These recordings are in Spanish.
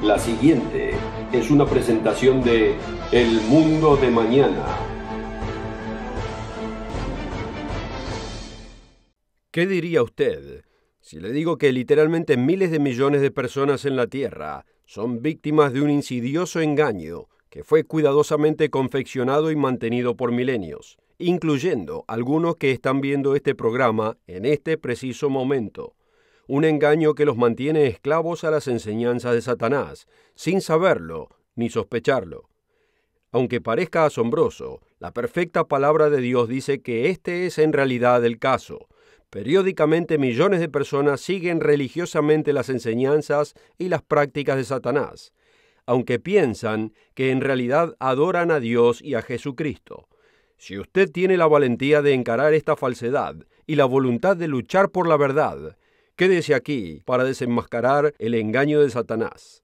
La siguiente es una presentación de El Mundo de Mañana. ¿Qué diría usted si le digo que literalmente miles de millones de personas en la Tierra son víctimas de un insidioso engaño que fue cuidadosamente confeccionado y mantenido por milenios, incluyendo algunos que están viendo este programa en este preciso momento? Un engaño que los mantiene esclavos a las enseñanzas de Satanás, sin saberlo ni sospecharlo. Aunque parezca asombroso, la perfecta palabra de Dios dice que este es en realidad el caso. Periódicamente millones de personas siguen religiosamente las enseñanzas y las prácticas de Satanás, aunque piensan que en realidad adoran a Dios y a Jesucristo. Si usted tiene la valentía de encarar esta falsedad y la voluntad de luchar por la verdad, quédese aquí para desenmascarar el engaño de Satanás.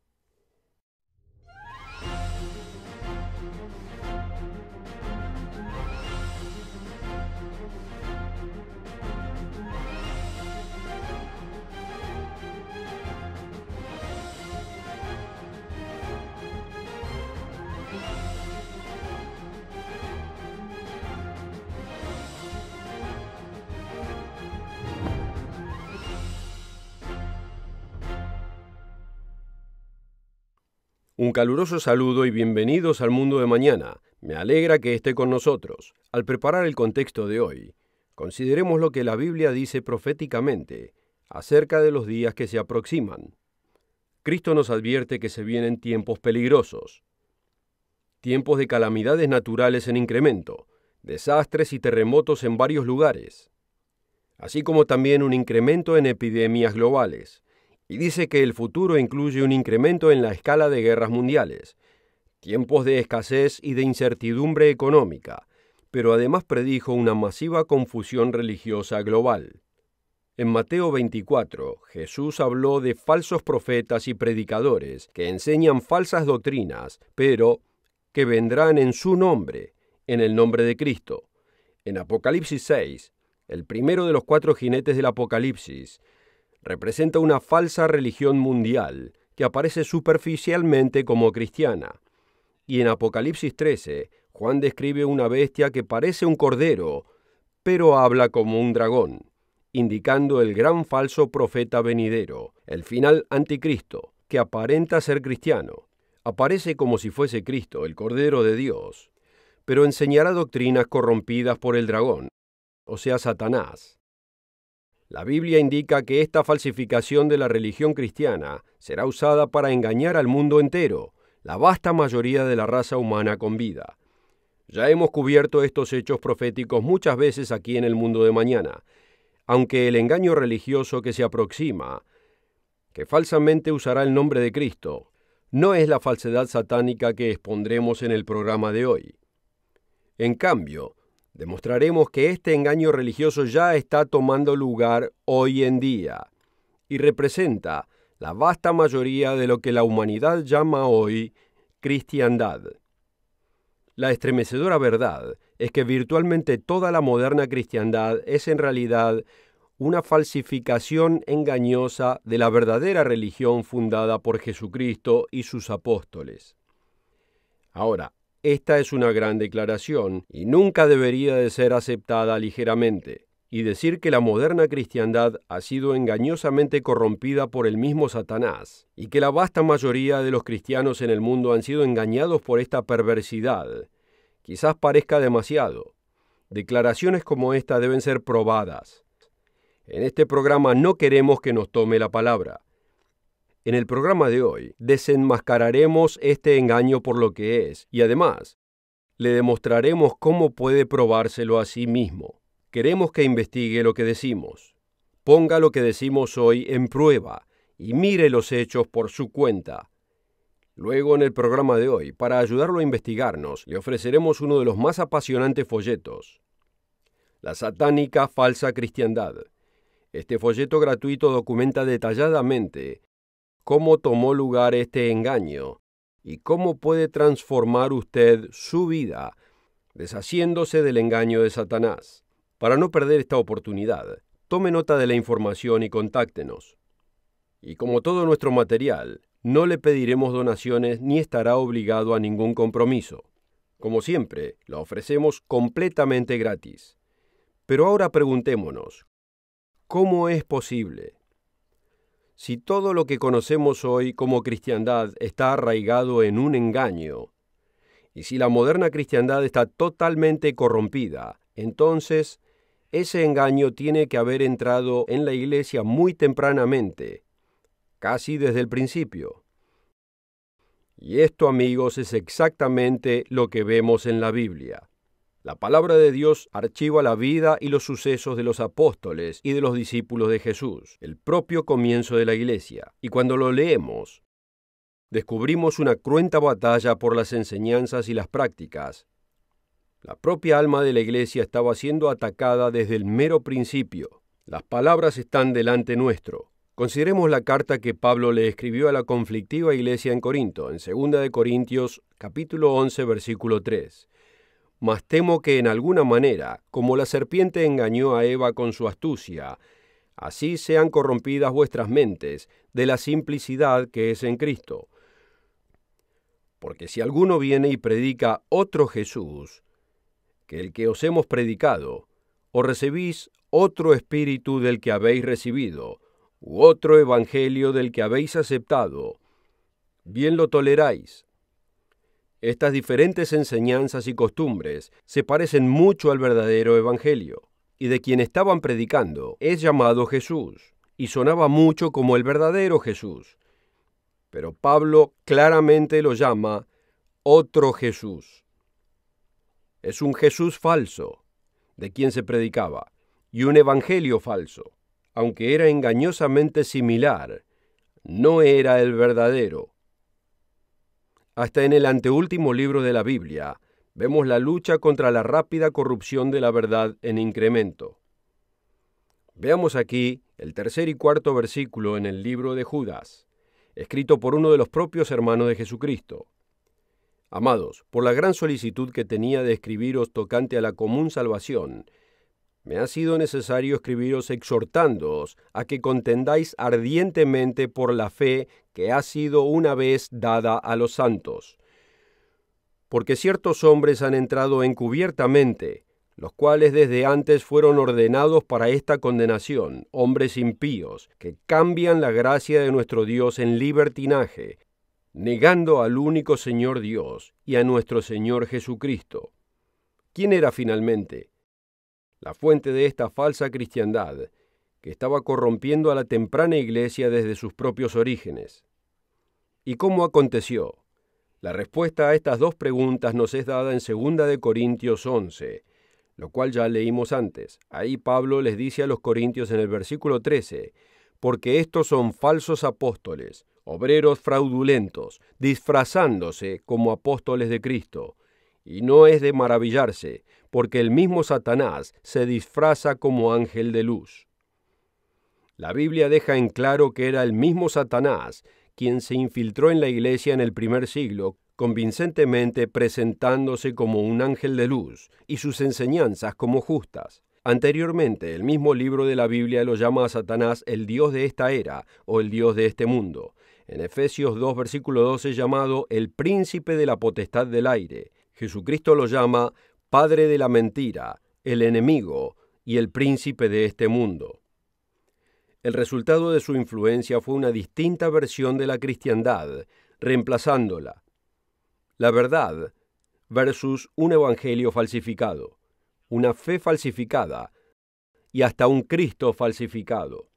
Un caluroso saludo y bienvenidos al Mundo de Mañana. Me alegra que esté con nosotros. Al preparar el contexto de hoy, consideremos lo que la Biblia dice proféticamente acerca de los días que se aproximan. Cristo nos advierte que se vienen tiempos peligrosos, tiempos de calamidades naturales en incremento, desastres y terremotos en varios lugares, así como también un incremento en epidemias globales. Y dice que el futuro incluye un incremento en la escala de guerras mundiales, tiempos de escasez y de incertidumbre económica, pero además predijo una masiva confusión religiosa global. En Mateo 24, Jesús habló de falsos profetas y predicadores que enseñan falsas doctrinas, pero que vendrán en su nombre, en el nombre de Cristo. En Apocalipsis 6, el primero de los 4 jinetes del Apocalipsis, representa una falsa religión mundial que aparece superficialmente como cristiana. Y en Apocalipsis 13, Juan describe una bestia que parece un cordero, pero habla como un dragón, indicando el gran falso profeta venidero, el final anticristo, que aparenta ser cristiano. Aparece como si fuese Cristo, el Cordero de Dios, pero enseñará doctrinas corrompidas por el dragón, o sea, Satanás. La Biblia indica que esta falsificación de la religión cristiana será usada para engañar al mundo entero, la vasta mayoría de la raza humana con vida. Ya hemos cubierto estos hechos proféticos muchas veces aquí en el Mundo de Mañana, aunque el engaño religioso que se aproxima, que falsamente usará el nombre de Cristo, no es la falsedad satánica que expondremos en el programa de hoy. En cambio, demostraremos que este engaño religioso ya está tomando lugar hoy en día y representa la vasta mayoría de lo que la humanidad llama hoy cristiandad. La estremecedora verdad es que virtualmente toda la moderna cristiandad es en realidad una falsificación engañosa de la verdadera religión fundada por Jesucristo y sus apóstoles. Ahora, esta es una gran declaración y nunca debería de ser aceptada ligeramente. Y decir que la moderna cristiandad ha sido engañosamente corrompida por el mismo Satanás y que la vasta mayoría de los cristianos en el mundo han sido engañados por esta perversidad, quizás parezca demasiado. Declaraciones como esta deben ser probadas. En este programa no queremos que nos tome la palabra. En el programa de hoy desenmascararemos este engaño por lo que es y además le demostraremos cómo puede probárselo a sí mismo. Queremos que investigue lo que decimos. Ponga lo que decimos hoy en prueba y mire los hechos por su cuenta. Luego en el programa de hoy, para ayudarlo a investigarnos, le ofreceremos uno de los más apasionantes folletos: La satánica falsa cristiandad. Este folleto gratuito documenta detalladamente cómo tomó lugar este engaño y cómo puede transformar usted su vida deshaciéndose del engaño de Satanás. Para no perder esta oportunidad, tome nota de la información y contáctenos. Y como todo nuestro material, no le pediremos donaciones ni estará obligado a ningún compromiso. Como siempre, la ofrecemos completamente gratis. Pero ahora preguntémonos, ¿cómo es posible? Si todo lo que conocemos hoy como cristiandad está arraigado en un engaño, y si la moderna cristiandad está totalmente corrompida, entonces ese engaño tiene que haber entrado en la iglesia muy tempranamente, casi desde el principio. Y esto, amigos, es exactamente lo que vemos en la Biblia. La palabra de Dios archiva la vida y los sucesos de los apóstoles y de los discípulos de Jesús, el propio comienzo de la iglesia. Y cuando lo leemos, descubrimos una cruenta batalla por las enseñanzas y las prácticas. La propia alma de la iglesia estaba siendo atacada desde el mero principio. Las palabras están delante nuestro. Consideremos la carta que Pablo le escribió a la conflictiva iglesia en Corinto, en 2 de Corintios, capítulo 11, versículo 3. Mas temo que en alguna manera, como la serpiente engañó a Eva con su astucia, así sean corrompidas vuestras mentes de la simplicidad que es en Cristo. Porque si alguno viene y predica otro Jesús, que el que os hemos predicado, o recibís otro espíritu del que habéis recibido, u otro evangelio del que habéis aceptado, bien lo toleráis. Estas diferentes enseñanzas y costumbres se parecen mucho al verdadero evangelio, y de quien estaban predicando es llamado Jesús, y sonaba mucho como el verdadero Jesús. Pero Pablo claramente lo llama otro Jesús. Es un Jesús falso, de quien se predicaba, y un evangelio falso, aunque era engañosamente similar, no era el verdadero. Hasta en el anteúltimo libro de la Biblia, vemos la lucha contra la rápida corrupción de la verdad en incremento. Veamos aquí el tercer y cuarto versículo en el libro de Judas, escrito por uno de los propios hermanos de Jesucristo. Amados, por la gran solicitud que tenía de escribiros tocante a la común salvación, me ha sido necesario escribiros exhortándoos a que contendáis ardientemente por la fe que ha sido una vez dada a los santos. Porque ciertos hombres han entrado encubiertamente, los cuales desde antes fueron ordenados para esta condenación, hombres impíos, que cambian la gracia de nuestro Dios en libertinaje, negando al único Señor Dios y a nuestro Señor Jesucristo. ¿Quién era finalmente la fuente de esta falsa cristiandad que estaba corrompiendo a la temprana iglesia desde sus propios orígenes? ¿Y cómo aconteció? La respuesta a estas dos preguntas nos es dada en 2 de Corintios 11, lo cual ya leímos antes. Ahí Pablo les dice a los corintios en el versículo 13, porque estos son falsos apóstoles, obreros fraudulentos, disfrazándose como apóstoles de Cristo. Y no es de maravillarse, porque el mismo Satanás se disfraza como ángel de luz. La Biblia deja en claro que era el mismo Satanás quien se infiltró en la iglesia en el primer siglo, convincentemente presentándose como un ángel de luz y sus enseñanzas como justas. Anteriormente, el mismo libro de la Biblia lo llama a Satanás el Dios de esta era o el Dios de este mundo. En Efesios 2, versículo 12, llamado el príncipe de la potestad del aire. Jesucristo lo llama padre de la mentira, el enemigo y el príncipe de este mundo. El resultado de su influencia fue una distinta versión de la cristiandad, reemplazándola. La verdad versus un evangelio falsificado, una fe falsificada y hasta un Cristo falsificado.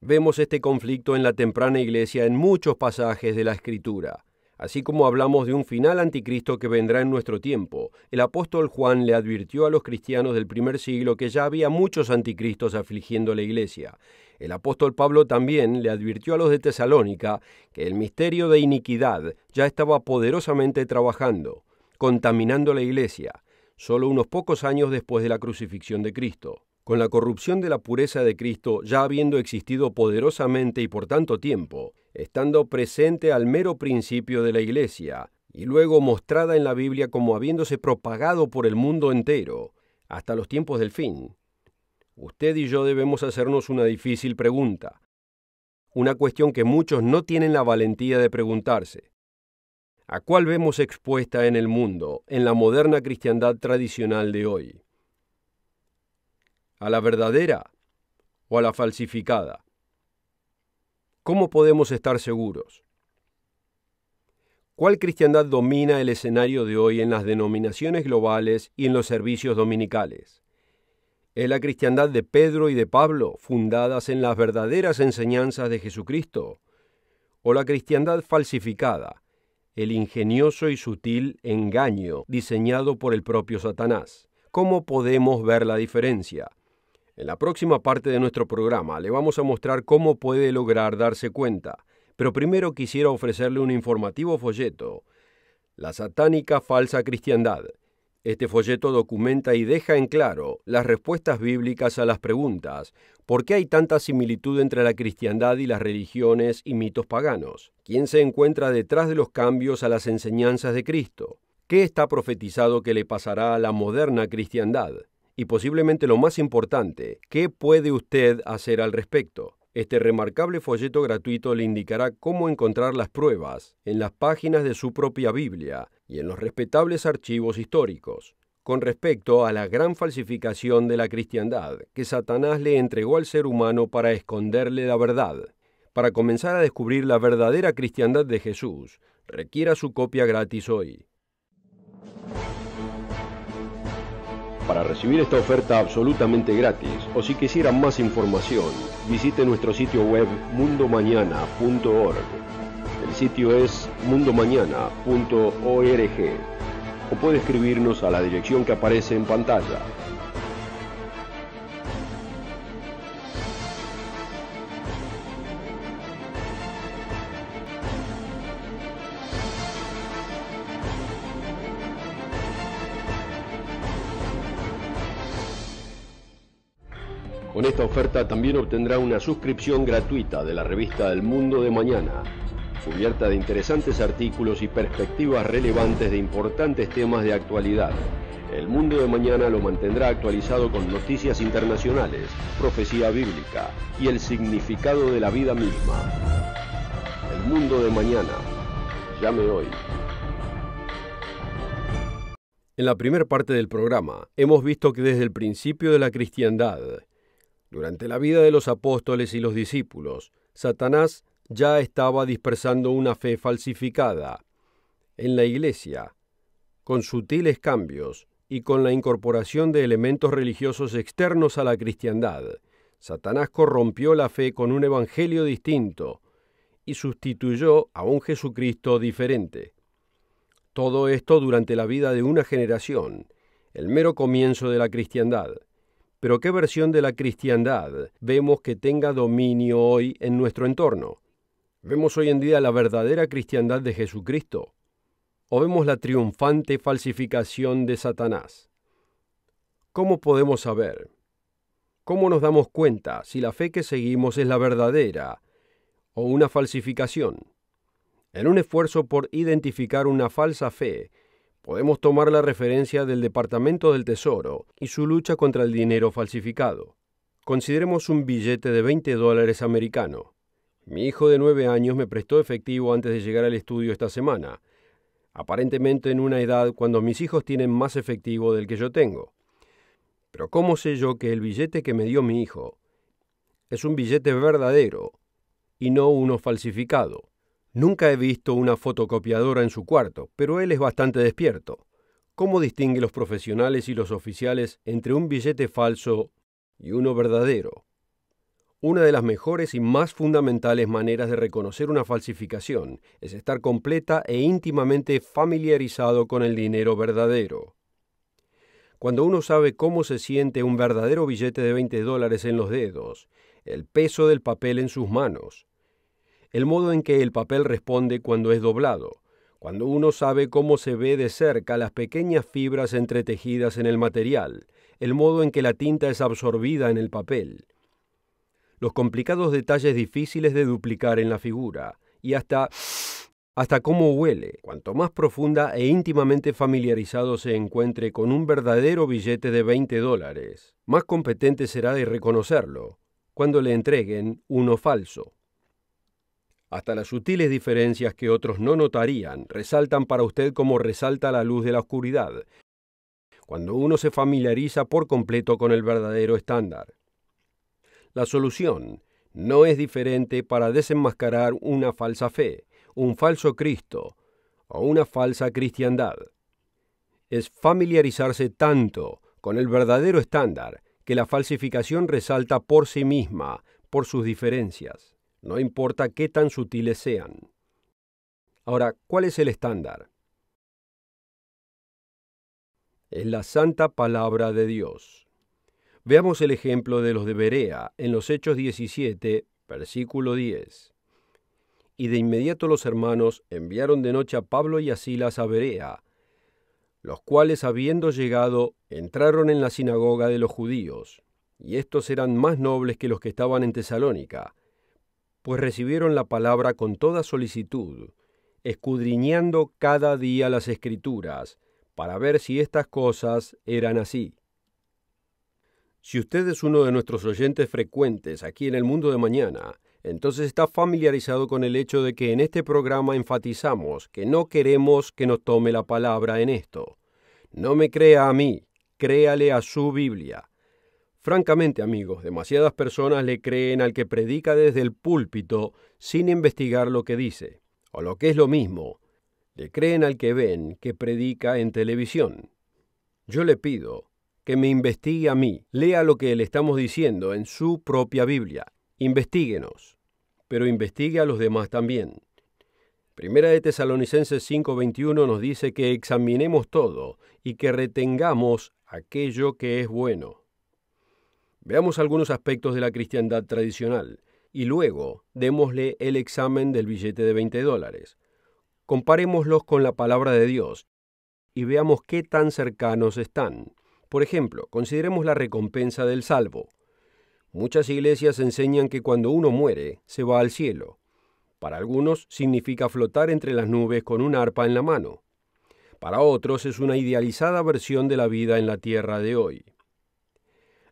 Vemos este conflicto en la temprana iglesia en muchos pasajes de la Escritura. Así como hablamos de un final anticristo que vendrá en nuestro tiempo, el apóstol Juan le advirtió a los cristianos del primer siglo que ya había muchos anticristos afligiendo la iglesia. El apóstol Pablo también le advirtió a los de Tesalónica que el misterio de iniquidad ya estaba poderosamente trabajando, contaminando la iglesia, solo unos pocos años después de la crucifixión de Cristo. Con la corrupción de la pureza de Cristo ya habiendo existido poderosamente y por tanto tiempo, estando presente al mero principio de la iglesia, y luego mostrada en la Biblia como habiéndose propagado por el mundo entero, hasta los tiempos del fin, usted y yo debemos hacernos una difícil pregunta. una cuestión que muchos no tienen la valentía de preguntarse. ¿A cuál vemos expuesta en el mundo, en la moderna cristiandad tradicional de hoy? ¿A la verdadera o a la falsificada? ¿Cómo podemos estar seguros? ¿Cuál cristiandad domina el escenario de hoy en las denominaciones globales y en los servicios dominicales? ¿Es la cristiandad de Pedro y de Pablo, fundadas en las verdaderas enseñanzas de Jesucristo? ¿O la cristiandad falsificada, el ingenioso y sutil engaño diseñado por el propio Satanás? ¿Cómo podemos ver la diferencia? En la próxima parte de nuestro programa le vamos a mostrar cómo puede lograr darse cuenta, pero primero quisiera ofrecerle un informativo folleto, La satánica falsa cristiandad. Este folleto documenta y deja en claro las respuestas bíblicas a las preguntas: ¿por qué hay tanta similitud entre la cristiandad y las religiones y mitos paganos? ¿Quién se encuentra detrás de los cambios a las enseñanzas de Cristo? ¿Qué está profetizado que le pasará a la moderna cristiandad? Y posiblemente lo más importante, ¿qué puede usted hacer al respecto? Este remarcable folleto gratuito le indicará cómo encontrar las pruebas en las páginas de su propia Biblia y en los respetables archivos históricos con respecto a la gran falsificación de la cristiandad que Satanás le entregó al ser humano para esconderle la verdad. Para comenzar a descubrir la verdadera cristiandad de Jesús, requiera su copia gratis hoy. Para recibir esta oferta absolutamente gratis, o si quisiera más información, visite nuestro sitio web mundomañana.org. El sitio es mundomañana.org, o puede escribirnos a la dirección que aparece en pantalla. Con esta oferta también obtendrá una suscripción gratuita de la revista El Mundo de Mañana, cubierta de interesantes artículos y perspectivas relevantes de importantes temas de actualidad. El Mundo de Mañana lo mantendrá actualizado con noticias internacionales, profecía bíblica y el significado de la vida misma. El Mundo de Mañana. Llame hoy. En la primera parte del programa, hemos visto que desde el principio de la cristiandad, durante la vida de los apóstoles y los discípulos, Satanás ya estaba dispersando una fe falsificada en la iglesia, con sutiles cambios y con la incorporación de elementos religiosos externos a la cristiandad. Satanás corrompió la fe con un evangelio distinto y sustituyó a un Jesucristo diferente. Todo esto durante la vida de una generación, el mero comienzo de la cristiandad. Pero ¿qué versión de la cristiandad vemos que tenga dominio hoy en nuestro entorno? ¿Vemos hoy en día la verdadera cristiandad de Jesucristo? ¿O vemos la triunfante falsificación de Satanás? ¿Cómo podemos saber? ¿Cómo nos damos cuenta si la fe que seguimos es la verdadera o una falsificación? En un esfuerzo por identificar una falsa fe, podemos tomar la referencia del Departamento del Tesoro y su lucha contra el dinero falsificado. Consideremos un billete de $20 americano. Mi hijo de 9 años me prestó efectivo antes de llegar al estudio esta semana, aparentemente en una edad cuando mis hijos tienen más efectivo del que yo tengo. Pero ¿cómo sé yo que el billete que me dio mi hijo es un billete verdadero y no uno falsificado? Nunca he visto una fotocopiadora en su cuarto, pero él es bastante despierto. ¿Cómo distingue los profesionales y los oficiales entre un billete falso y uno verdadero? Una de las mejores y más fundamentales maneras de reconocer una falsificación es estar completa e íntimamente familiarizado con el dinero verdadero. Cuando uno sabe cómo se siente un verdadero billete de $20 en los dedos, el peso del papel en sus manos, el modo en que el papel responde cuando es doblado, cuando uno sabe cómo se ve de cerca las pequeñas fibras entretejidas en el material, el modo en que la tinta es absorbida en el papel, los complicados detalles difíciles de duplicar en la figura, y hasta cómo huele. Cuanto más profunda e íntimamente familiarizado se encuentre con un verdadero billete de $20, más competente será de reconocerlo cuando le entreguen uno falso. Hasta las sutiles diferencias que otros no notarían resaltan para usted como resalta la luz de la oscuridad, cuando uno se familiariza por completo con el verdadero estándar. La solución no es diferente para desenmascarar una falsa fe, un falso Cristo o una falsa cristiandad. Es familiarizarse tanto con el verdadero estándar que la falsificación resalta por sí misma, por sus diferencias, no importa qué tan sutiles sean. Ahora, ¿cuál es el estándar? Es la santa palabra de Dios. Veamos el ejemplo de los de Berea en los Hechos 17, versículo 10. Y de inmediato los hermanos enviaron de noche a Pablo y a Silas a Berea, los cuales, habiendo llegado, entraron en la sinagoga de los judíos, y estos eran más nobles que los que estaban en Tesalónica, pues recibieron la palabra con toda solicitud, escudriñando cada día las Escrituras, para ver si estas cosas eran así. Si usted es uno de nuestros oyentes frecuentes aquí en el Mundo de Mañana, entonces está familiarizado con el hecho de que en este programa enfatizamos que no queremos que nos tome la palabra en esto. No me crea a mí, créale a su Biblia. Francamente, amigos, demasiadas personas le creen al que predica desde el púlpito sin investigar lo que dice, o lo que es lo mismo, le creen al que ven que predica en televisión. Yo le pido que me investigue a mí, lea lo que le estamos diciendo en su propia Biblia. Investíguenos, pero investigue a los demás también. Primera de Tesalonicenses 5:21 nos dice que examinemos todo y que retengamos aquello que es bueno. Veamos algunos aspectos de la cristiandad tradicional y luego démosle el examen del billete de $20. Comparémoslos con la palabra de Dios y veamos qué tan cercanos están. Por ejemplo, consideremos la recompensa del salvo. Muchas iglesias enseñan que cuando uno muere, se va al cielo. Para algunos significa flotar entre las nubes con un arpa en la mano. Para otros es una idealizada versión de la vida en la tierra de hoy.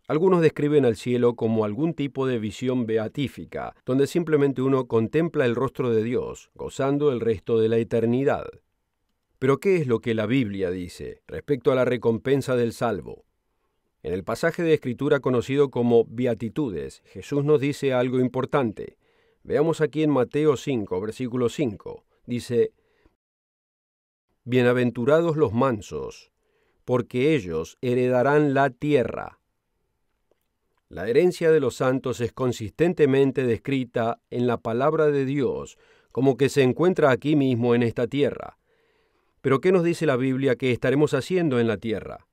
Algunos describen al cielo como algún tipo de visión beatífica, donde simplemente uno contempla el rostro de Dios, gozando el resto de la eternidad. Pero ¿qué es lo que la Biblia dice respecto a la recompensa del salvo? En el pasaje de Escritura conocido como Beatitudes, Jesús nos dice algo importante. Veamos aquí en Mateo 5, versículo 5. Dice: Bienaventurados los mansos, porque ellos heredarán la tierra. La herencia de los santos es consistentemente descrita en la palabra de Dios como que se encuentra aquí mismo en esta tierra. Pero ¿qué nos dice la Biblia que estaremos haciendo en la tierra?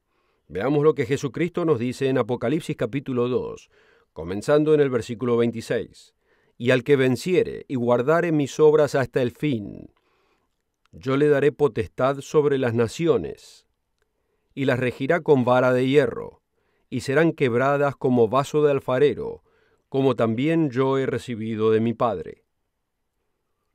Veamos lo que Jesucristo nos dice en Apocalipsis capítulo 2, comenzando en el versículo 26. Y al que venciere y guardare mis obras hasta el fin, yo le daré potestad sobre las naciones, y las regirá con vara de hierro, y serán quebradas como vaso de alfarero, como también yo he recibido de mi Padre.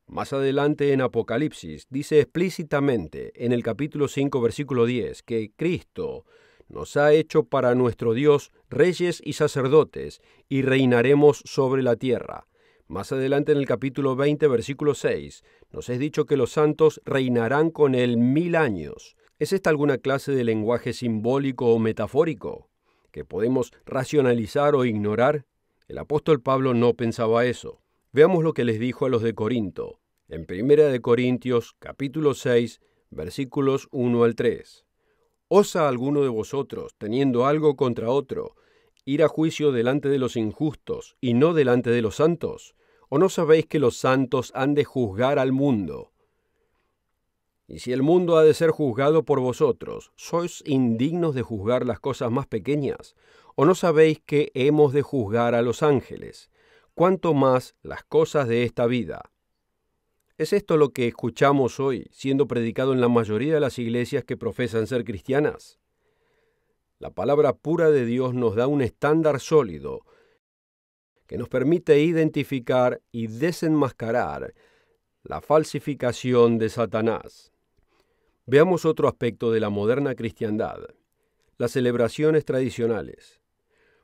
Más adelante en Apocalipsis dice explícitamente en el capítulo 5, versículo 10, que Cristo nos ha hecho para nuestro Dios reyes y sacerdotes, y reinaremos sobre la tierra. Más adelante en el capítulo 20, versículo 6, nos es dicho que los santos reinarán con él 1000 años. ¿Es esta alguna clase de lenguaje simbólico o metafórico que podemos racionalizar o ignorar? El apóstol Pablo no pensaba eso. Veamos lo que les dijo a los de Corinto, en 1 de Corintios, capítulo 6, versículos 1 al 3. ¿Osa alguno de vosotros, teniendo algo contra otro, ir a juicio delante de los injustos y no delante de los santos? ¿O no sabéis que los santos han de juzgar al mundo? Y si el mundo ha de ser juzgado por vosotros, ¿sois indignos de juzgar las cosas más pequeñas? ¿O no sabéis que hemos de juzgar a los ángeles? ¿Cuánto más las cosas de esta vida? ¿Es esto lo que escuchamos hoy siendo predicado en la mayoría de las iglesias que profesan ser cristianas? La palabra pura de Dios nos da un estándar sólido que nos permite identificar y desenmascarar la falsificación de Satanás. Veamos otro aspecto de la moderna cristiandad: las celebraciones tradicionales.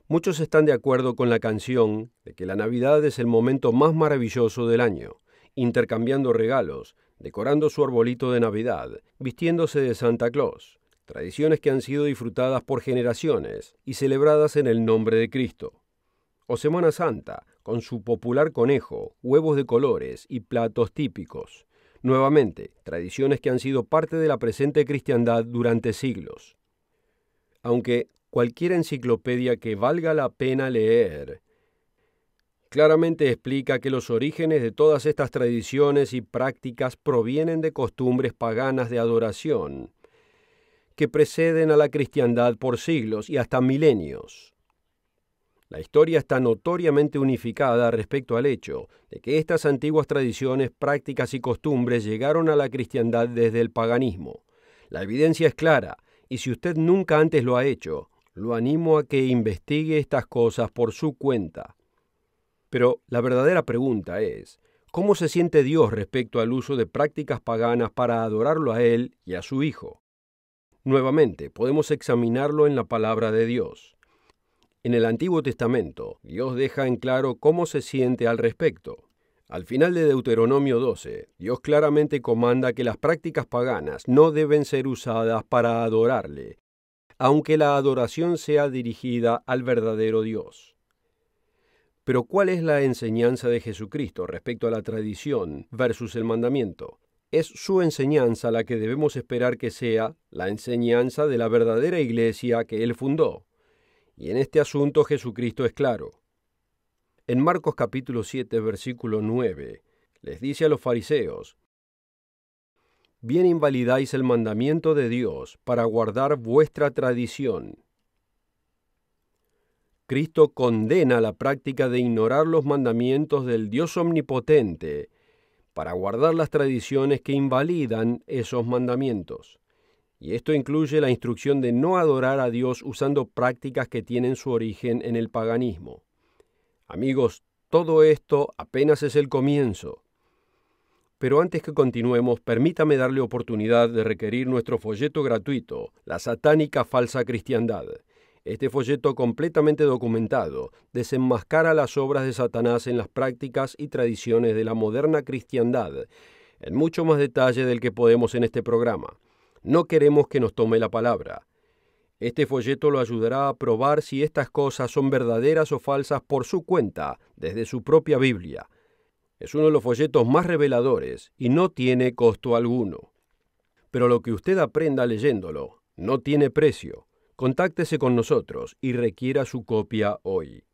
Muchos están de acuerdo con la canción de que la Navidad es el momento más maravilloso del año, intercambiando regalos, decorando su arbolito de Navidad, vistiéndose de Santa Claus, tradiciones que han sido disfrutadas por generaciones y celebradas en el nombre de Cristo. O Semana Santa, con su popular conejo, huevos de colores y platos típicos. Nuevamente, tradiciones que han sido parte de la presente cristiandad durante siglos. Aunque cualquier enciclopedia que valga la pena leer claramente explica que los orígenes de todas estas tradiciones y prácticas provienen de costumbres paganas de adoración que preceden a la cristiandad por siglos y hasta milenios. La historia está notoriamente unificada respecto al hecho de que estas antiguas tradiciones, prácticas y costumbres llegaron a la cristiandad desde el paganismo. La evidencia es clara, y si usted nunca antes lo ha hecho, lo animo a que investigue estas cosas por su cuenta. Pero la verdadera pregunta es, ¿cómo se siente Dios respecto al uso de prácticas paganas para adorarlo a Él y a su Hijo? Nuevamente, podemos examinarlo en la palabra de Dios. En el Antiguo Testamento, Dios deja en claro cómo se siente al respecto. Al final de Deuteronomio 12, Dios claramente comanda que las prácticas paganas no deben ser usadas para adorarle, aunque la adoración sea dirigida al verdadero Dios. Pero ¿cuál es la enseñanza de Jesucristo respecto a la tradición versus el mandamiento? Es su enseñanza la que debemos esperar que sea la enseñanza de la verdadera iglesia que Él fundó. Y en este asunto Jesucristo es claro. En Marcos capítulo 7, versículo 9, les dice a los fariseos: «Bien invalidáis el mandamiento de Dios para guardar vuestra tradición». Cristo condena la práctica de ignorar los mandamientos del Dios omnipotente para guardar las tradiciones que invalidan esos mandamientos. Y esto incluye la instrucción de no adorar a Dios usando prácticas que tienen su origen en el paganismo. Amigos, todo esto apenas es el comienzo. Pero antes que continuemos, permítame darle oportunidad de requerir nuestro folleto gratuito, La Satánica Falsa Cristiandad. Este folleto completamente documentado desenmascara las obras de Satanás en las prácticas y tradiciones de la moderna cristiandad, en mucho más detalle del que podemos en este programa. No queremos que nos tome la palabra. Este folleto lo ayudará a probar si estas cosas son verdaderas o falsas por su cuenta, desde su propia Biblia. Es uno de los folletos más reveladores y no tiene costo alguno. Pero lo que usted aprenda leyéndolo no tiene precio. Contáctese con nosotros y requiera su copia hoy.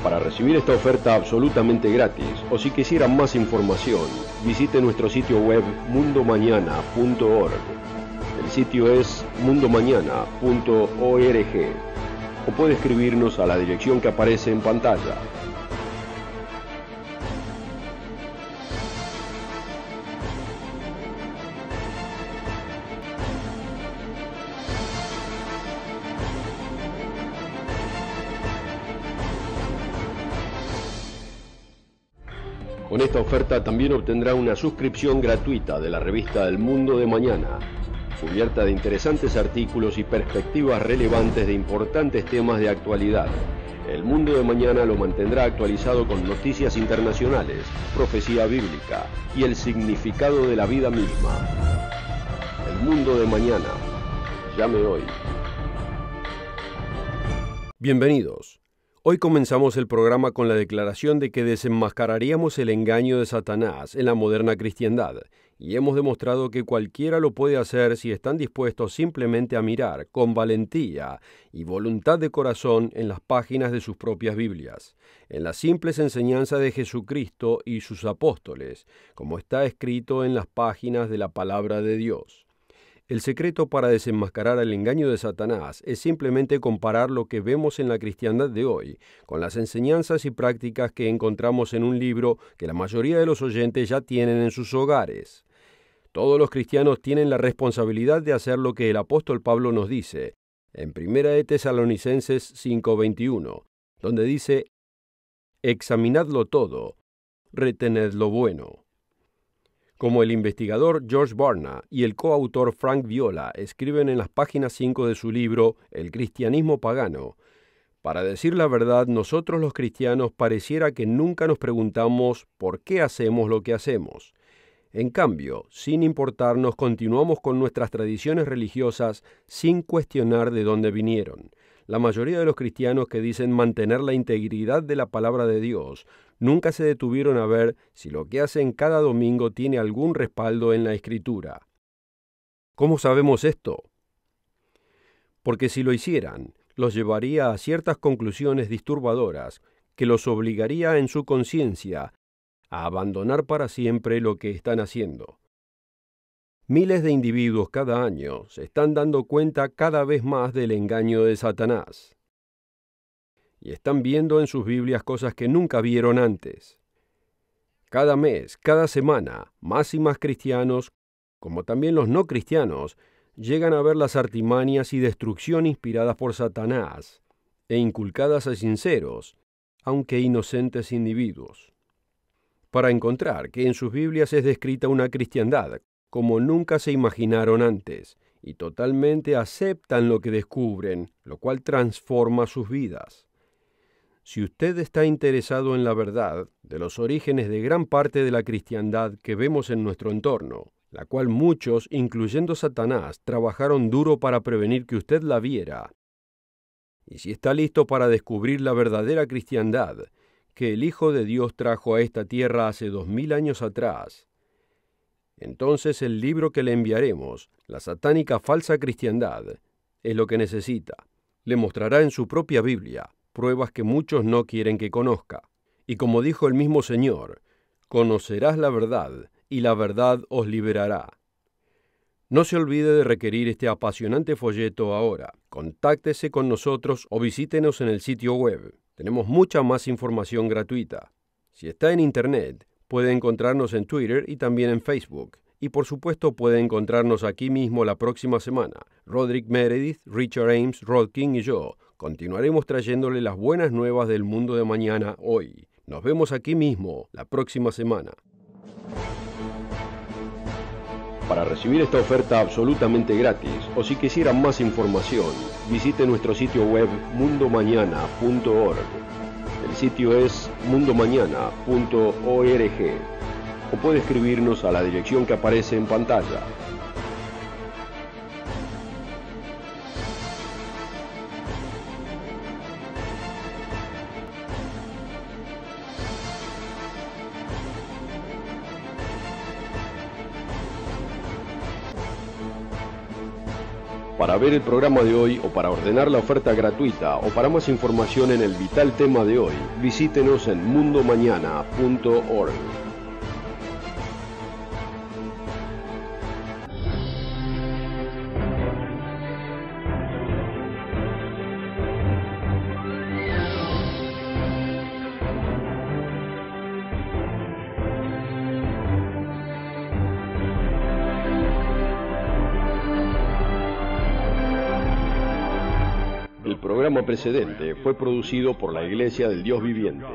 Para recibir esta oferta absolutamente gratis, o si quisiera más información, visite nuestro sitio web mundomañana.org. El sitio es mundomañana.org, o puede escribirnos a la dirección que aparece en pantalla. Con esta oferta también obtendrá una suscripción gratuita de la revista El Mundo de Mañana, cubierta de interesantes artículos y perspectivas relevantes de importantes temas de actualidad. El Mundo de Mañana lo mantendrá actualizado con noticias internacionales, profecía bíblica y el significado de la vida misma. El Mundo de Mañana. Llame hoy. Bienvenidos. Hoy comenzamos el programa con la declaración de que desenmascararíamos el engaño de Satanás en la moderna cristiandad, y hemos demostrado que cualquiera lo puede hacer si están dispuestos simplemente a mirar con valentía y voluntad de corazón en las páginas de sus propias Biblias, en las simples enseñanzas de Jesucristo y sus apóstoles, como está escrito en las páginas de la Palabra de Dios. El secreto para desenmascarar el engaño de Satanás es simplemente comparar lo que vemos en la cristiandad de hoy con las enseñanzas y prácticas que encontramos en un libro que la mayoría de los oyentes ya tienen en sus hogares. Todos los cristianos tienen la responsabilidad de hacer lo que el apóstol Pablo nos dice en 1 de Tesalonicenses 5:21, donde dice: «Examinadlo todo, retened lo bueno». Como el investigador George Barna y el coautor Frank Viola escriben en las páginas 5 de su libro El cristianismo pagano, Para decir la verdad, nosotros los cristianos pareciera que nunca nos preguntamos por qué hacemos lo que hacemos. En cambio, sin importarnos, continuamos con nuestras tradiciones religiosas sin cuestionar de dónde vinieron. La mayoría de los cristianos que dicen mantener la integridad de la palabra de Dios nunca se detuvieron a ver si lo que hacen cada domingo tiene algún respaldo en la Escritura. ¿Cómo sabemos esto? Porque si lo hicieran, los llevaría a ciertas conclusiones disturbadoras que los obligaría en su conciencia a abandonar para siempre lo que están haciendo. Miles de individuos cada año se están dando cuenta cada vez más del engaño de Satanás. Y están viendo en sus Biblias cosas que nunca vieron antes. Cada mes, cada semana, más y más cristianos, como también los no cristianos, llegan a ver las artimañas y destrucción inspiradas por Satanás e inculcadas a sinceros, aunque inocentes individuos, para encontrar que en sus Biblias es descrita una cristiandad como nunca se imaginaron antes, y totalmente aceptan lo que descubren, lo cual transforma sus vidas. Si usted está interesado en la verdad de los orígenes de gran parte de la cristiandad que vemos en nuestro entorno, la cual muchos, incluyendo Satanás, trabajaron duro para prevenir que usted la viera, y si está listo para descubrir la verdadera cristiandad que el Hijo de Dios trajo a esta tierra hace 2000 años atrás, entonces el libro que le enviaremos, La satánica falsa cristiandad, es lo que necesita. Le mostrará en su propia Biblia pruebas que muchos no quieren que conozca. Y como dijo el mismo Señor, conocerás la verdad, y la verdad os liberará. No se olvide de requerir este apasionante folleto ahora. Contáctese con nosotros o visítenos en el sitio web. Tenemos mucha más información gratuita. Si está en Internet, puede encontrarnos en Twitter y también en Facebook. Y por supuesto puede encontrarnos aquí mismo la próxima semana. Roderick Meredith, Richard Ames, Rod King y yo continuaremos trayéndole las buenas nuevas del mundo de mañana hoy. Nos vemos aquí mismo la próxima semana. Para recibir esta oferta absolutamente gratis, o si quisieran más información, visite nuestro sitio web mundomañana.org. El sitio es mundomañana.org, o puede escribirnos a la dirección que aparece en pantalla. Para ver el programa de hoy o para ordenar la oferta gratuita o para más información en el vital tema de hoy, visítenos en mundomañana.org. El programa precedente fue producido por la Iglesia del Dios Viviente.